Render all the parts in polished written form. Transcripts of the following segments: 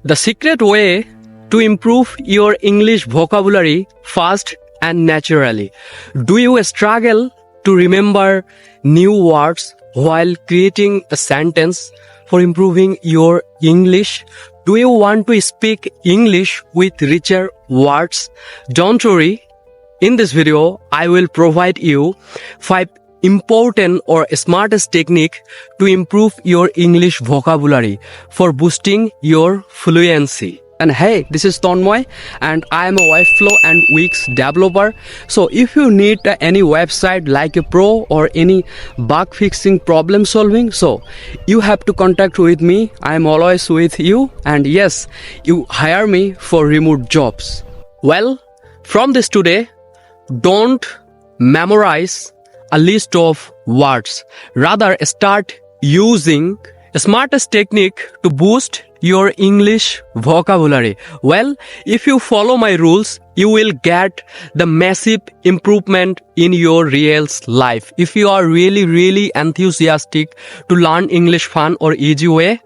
The secret way to improve your English vocabulary fast and naturally. Do you struggle to remember new words while creating a sentence for improving your English? Do you want to speak English with richer words? Don't worry. In this video, I will provide you 5 important or smartest technique to improve your English vocabulary for boosting your fluency. And hey, this is Tonmoy and I am a Webflow and Wix developer. So if you need any website like a pro or any bug fixing problem solving, so you have to contact with me. I am always with you, and yes, you hire me for remote jobs. Well, from this today, don't memorize a list of words. Rather, start using a smartest technique to boost your English vocabulary. Well, if you follow my rules, you will get the massive improvement in your real life. If you are really enthusiastic to learn English fun or easy way,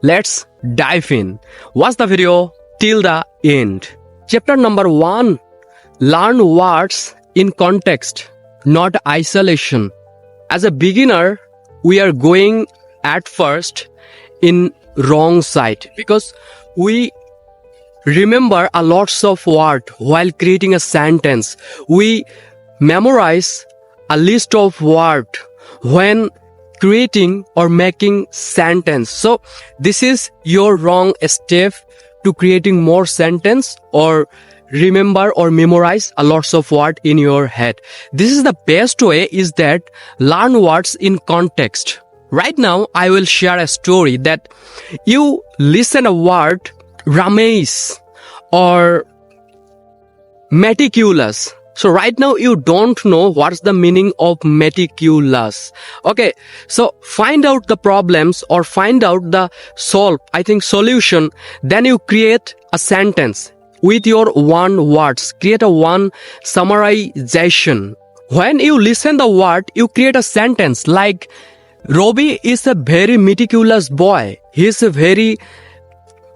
let's dive in. Watch the video till the end. Chapter number 1. Learn words in context, not isolation. As a beginner, we are going at first in wrong side because we remember a lots of words while creating a sentence. We memorize a list of words when creating or making sentence. So this is your wrong step to creating more sentence or remember or memorize a lots of words in your head. This is the best way is that learn words in context. Right now, I will share a story that you listen a word ramesh or meticulous. So right now you don't know what's the meaning of meticulous. Okay, so find out the problems or find out the solution. Then you create a sentence with your one words. Create a one summarization. When you listen the word, you create a sentence like Robbie is a very meticulous boy. He is a very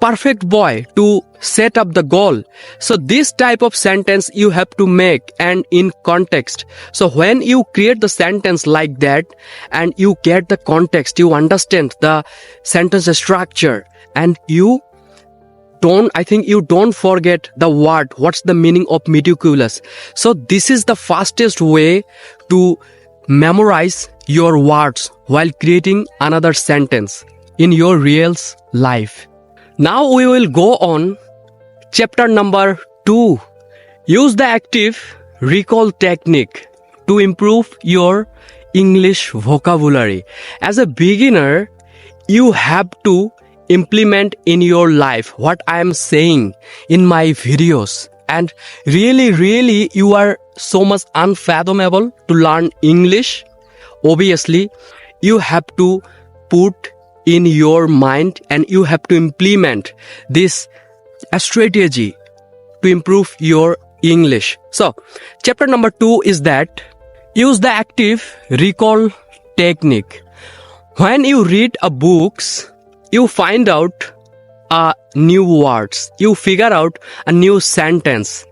perfect boy to set up the goal. So this type of sentence you have to make and in context. So when you create the sentence like that and you get the context, you understand the sentence structure and you don't forget the word, what's the meaning of meticulous. So this is the fastest way to memorize your words while creating another sentence in your real life. Now we will go on chapter number 2. Use the active recall technique to improve your English vocabulary. As a beginner, you have to implement in your life what I am saying in my videos. And really you are so much unfathomable to learn English. Obviously, you have to put in your mind and you have to implement this strategy to improve your English. So, chapter number 2 is that use the active recall technique. When you read a books, you find out new words, you figure out a new sentence,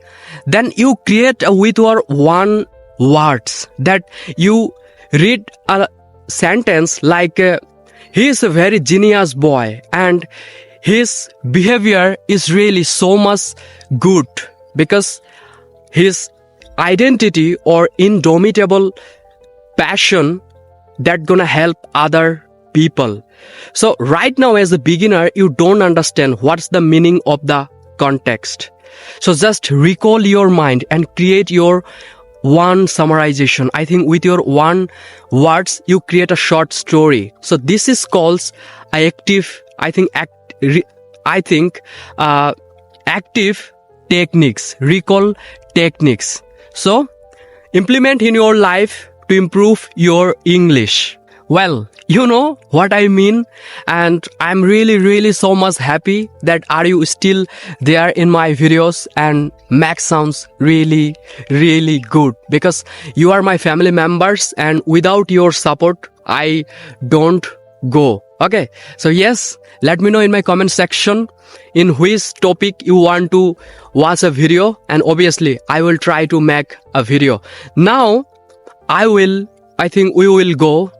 then you create with your one words that you read a sentence like he is a very genius boy and his behavior is really so much good because his identity or indomitable passion that gonna help other people. So right now as a beginner, you don't understand what's the meaning of the context. So just recall your mind and create your one summarization. I think with your one words, you create a short story. So this is called active, active techniques, recall techniques. So implement in your life to improve your English. Well, you know what I mean, and I'm really so much happy that are you still there in my videos, and Max sounds really good because you are my family members, and without your support I don't go. Okay, so yes, let me know in my comment section in which topic you want to watch a video, and obviously I will try to make a video. Now I think we will go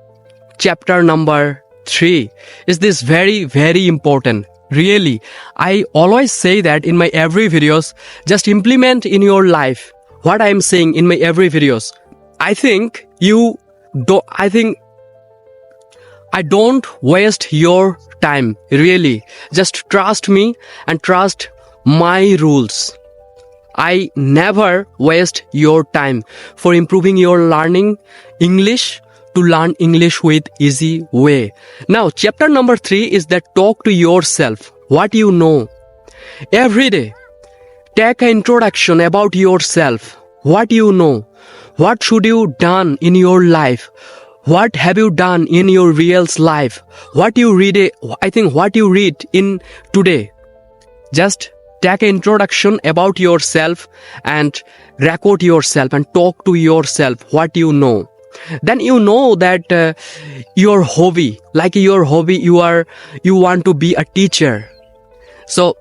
chapter number 3. Is this very, very important? Really, I always say that in my every videos, just implement in your life what I am saying in my every videos. I think I don't waste your time, really. Just trust me and trust my rules. I never waste your time for improving your learning English, to learn English with easy way. Now, chapter number 3 is that talk to yourself, what you know. Every day, take an introduction about yourself, what you know, what should you done in your life, what have you done in your real life, what you read in today. Just take an introduction about yourself and record yourself and talk to yourself what you know. Then you know that your hobby, you want to be a teacher. So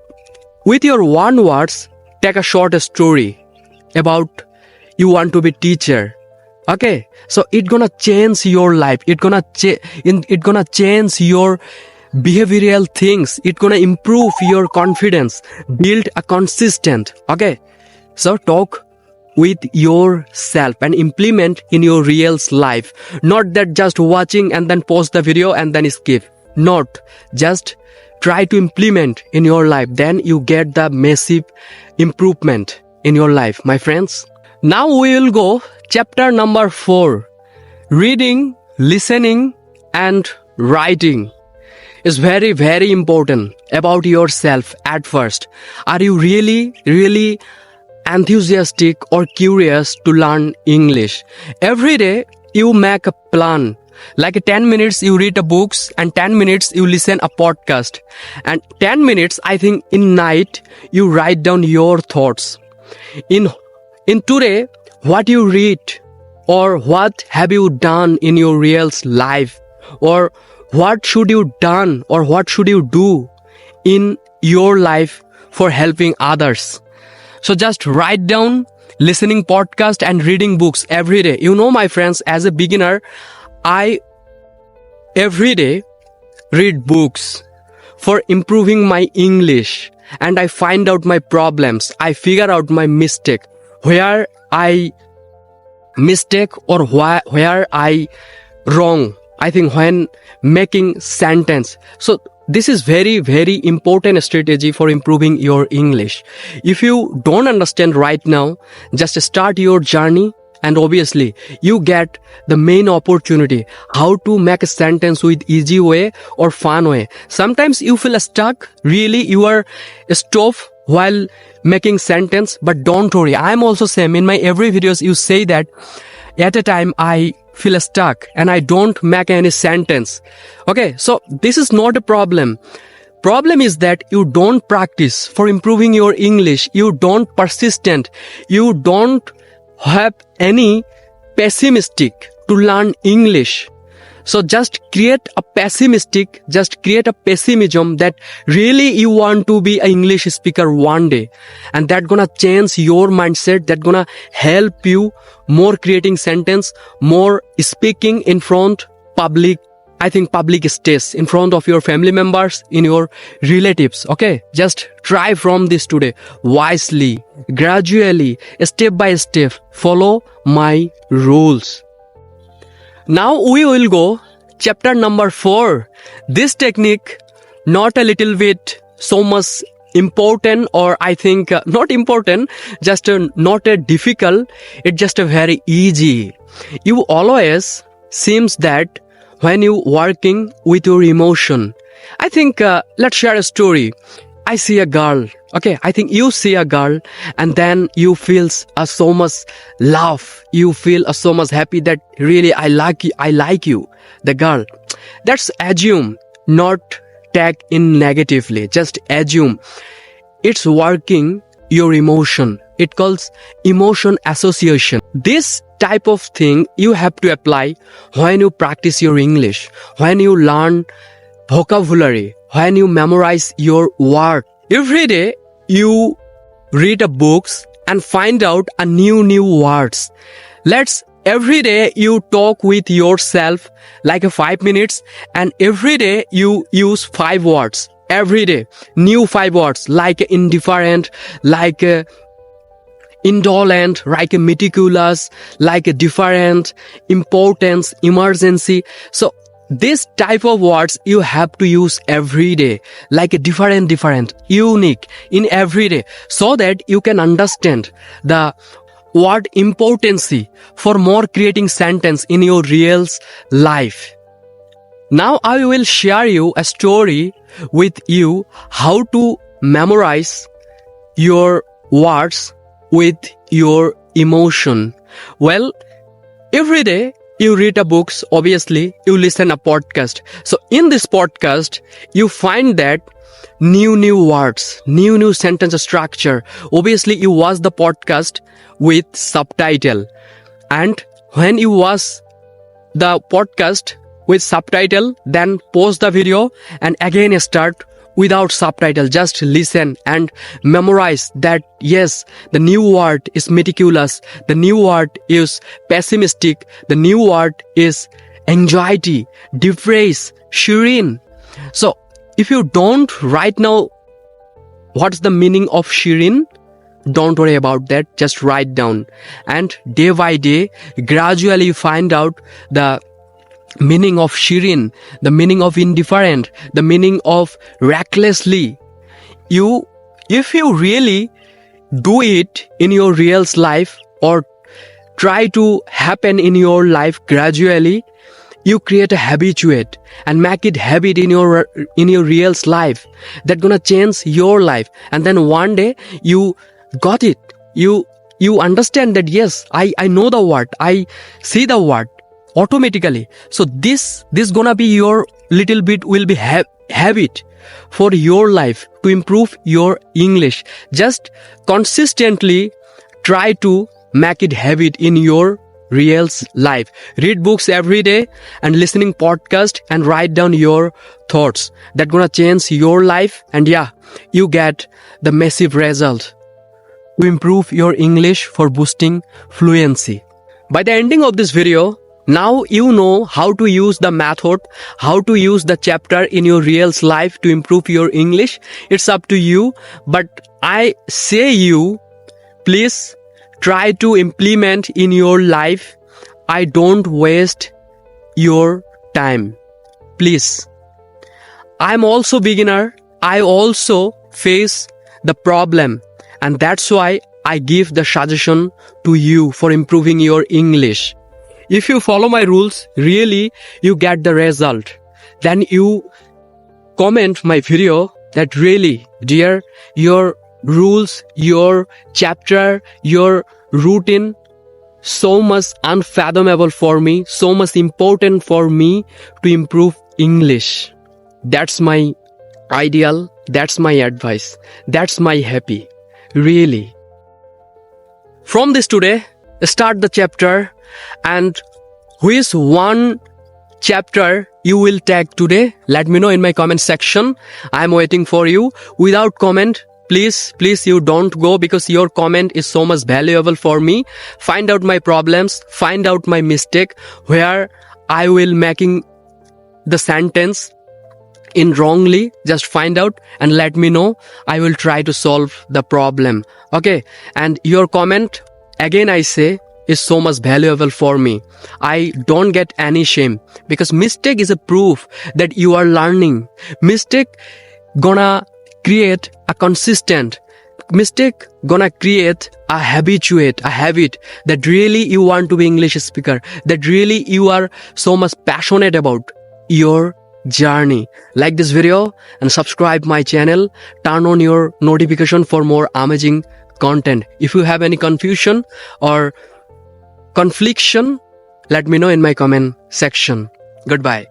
with your one words, take a short story about you want to be teacher. Okay, so it gonna change your life. It gonna change your behavioral things. It gonna improve your confidence, build a consistent. Okay, so talk with yourself and implement in your real life. Not that just watching and then pause the video and then skip. Not just try to implement in your life. Then you get the massive improvement in your life, my friends. Now we will go chapter number 4. Reading, listening and writing is very, very important about yourself at first. Are you really enthusiastic or curious to learn English? Every day you make a plan. Like 10 minutes you read a books and 10 minutes you listen a podcast. And 10 minutes I think in night you write down your thoughts. In today, what you read or what have you done in your real life, or what should you done or what should you do in your life for helping others. So just write down, listening podcast and reading books every day. You know, my friends, as a beginner, I every day read books for improving my English, and I find out my problems. I figure out my mistake, where I mistake or where I wrong. I think when making sentence. So this is very, very important strategy for improving your English. If you don't understand right now, just start your journey and obviously you get the main opportunity how to make a sentence with easy way or fun way. Sometimes you feel stuck, really you are stopped while making sentence, but don't worry. I am also same. In my every videos you say that at a time I feel stuck and I don't make any sentence. Okay, so this is not a problem. Problem is that you don't practice for improving your English. You don't persistent. You don't have any pessimistic to learn English. So just create a pessimism that really you want to be an English speaker one day. And that gonna change your mindset. That gonna help you more creating sentence, more speaking in front public. I think public stage in front of your family members, in your relatives. Okay, just try from this today wisely, gradually, step by step. Follow my rules. Now we will go chapter number 4. This technique not a little bit so much important, or I think not important, just not a difficult. It's just a very easy. You always seems that when you working with your emotion. I think let's share a story. I see a girl. Okay, I think you see a girl and then you feel so much love. You feel so much happy that really I like you, the girl. That's assume, not take in negatively. Just assume. It's working your emotion. it calls emotion association. This type of thing you have to apply when you practice your English, when you learn vocabulary, when you memorize your word. Every day you read a books and find out a new words. Every day you talk with yourself like a 5 minutes, and every day you use 5 words. Every day new 5 words like indifferent, like indolent, like meticulous, like different, importance, emergency. So this type of words you have to use every day, like a different, unique in every day, so that you can understand the word importancy for more creating sentence in your real life. Now I will share you a story with you how to memorize your words with your emotion. Well, every day you read a books, obviously you listen a podcast. So in this podcast you find that new words, new sentence structure. Obviously you watch the podcast with subtitle, and when you watch the podcast with subtitle, then pause the video and again start without subtitle. Just listen and memorize that yes, the new word is meticulous, the new word is pessimistic, the new word is anxiety, depressed, serene. So if you don't right now what's the meaning of serene, don't worry about that, just write down, and day by day gradually find out the meaning of serene, the meaning of indifferent, the meaning of recklessly. If you really do it in your real life, or try to happen in your life gradually, you create a habituate and make it habit in your real life, that gonna change your life. And then one day you got it, you understand that yes, I know the word, I see the word automatically. So this gonna be your little bit will be habit for your life to improve your English. Just consistently try to make it habit in your real life. Read books every day and listening podcast and write down your thoughts. That gonna change your life, and yeah, you get the massive result to improve your English for boosting fluency. By the ending of this video, now you know how to use the method, how to use the chapter in your real life to improve your English. It's up to you, but I say you, please try to implement in your life. I don't waste your time. Please. I'm also beginner. I also face the problem, and that's why I give the suggestion to you for improving your English. If you follow my rules, really you get the result. Then you comment my video that really, dear, your rules, your chapter, your routine, so much unfathomable for me, so much important for me to improve English. That's my ideal, that's my advice, that's my happy, really. From this today, start the chapter, and which one chapter you will take today, let me know in my comment section. I am waiting for you. Without comment, please you don't go, because your comment is so much valuable for me. Find out my problems, find out my mistake, where I will making the sentence in wrongly. Just find out and let me know. I will try to solve the problem. Okay, and your comment, again I say, is so much valuable for me. I don't get any shame, because mistake is a proof that you are learning. Mistake gonna create a consistent, mistake gonna create a habit that really you want to be English speaker, that really you are so much passionate about your journey. Like this video and subscribe my channel, turn on your notification for more amazing content. If you have any confusion or confliction, let me know in my comment section. Goodbye.